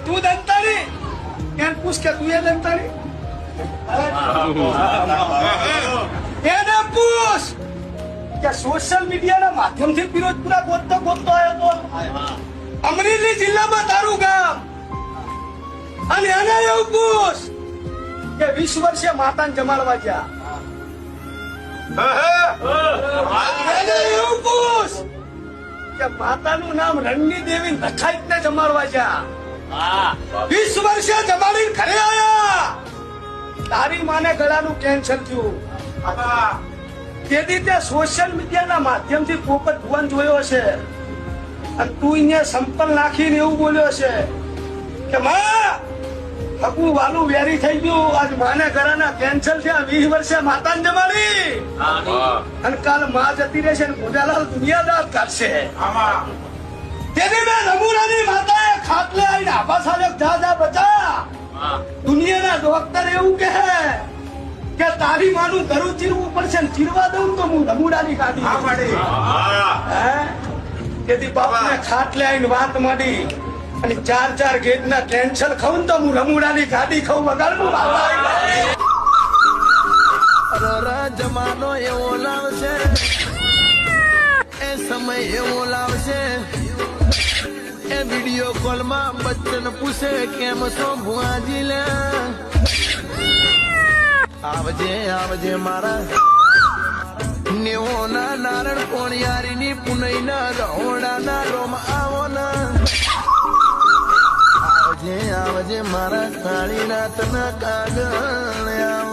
તું દંતાણી એને પૂછ કે તું એ દંતાણી એને પૂછ કે સોશિયલ મીડિયાના માધ્યમથી ફિરોજપુરા ગોતતો આવ્યો તો અમરેલી જિલ્લામાં તારું ગામ અને એને એવું પૂછ કે 20 વર્ષે માતાને જમાડવા ગયા એને એવું પૂછ કે માતાનું નામ રણની દેવી નખાઈત ને જમાડવા ગયા 20 વર્ષે જમાડીને ઘરે આયા તારી માને ગળાનું કેન્સર થયું તેથી તે સોશિયલ મીડિયાના માધ્યમથી પોપટ ભુવન જોયો છે અને તું અહીંયા સંપલ નાખીને એવું બોલ્યો છે કે માં હકુ વાલું વેરી થઈ ગયું આજ માને ઘરાના કેન્સર થયા 20 વર્ષે માતાને જમાડી અને કાલ માં જતી રહેશે ને ગુજાલાલ દુનિયાદાર કરશે તેથી મેં નમૂનાની માતાએ ખાટલે આવીને આભા સાલે જા બચા દુનિયાના ડોક્ટર એવું કહે કે તારી માનું ઘરું ચીરવું પડશે ને ચીરવા દઉં તો હું નમૂનાની ગાડી તેથી બાપને ખાટલે આવીને વાત માંડી અને 4 ગેટના કેન્સલ ખાઉં તો હું રમુડાની ગાડી ખાઉં વગાડું જમાનો એવો લાવશે એ સમય એવો લાવશે એ વિડીયો કોલમાં બચ્ચન પૂછે કેમ છો ભુવાજી લે આવજે મારા નેવોના નારણ કોણિયારીની પુનઈના રહોડાના રોમ આવો ના આવજે મારા કાળીનાથના કાગળ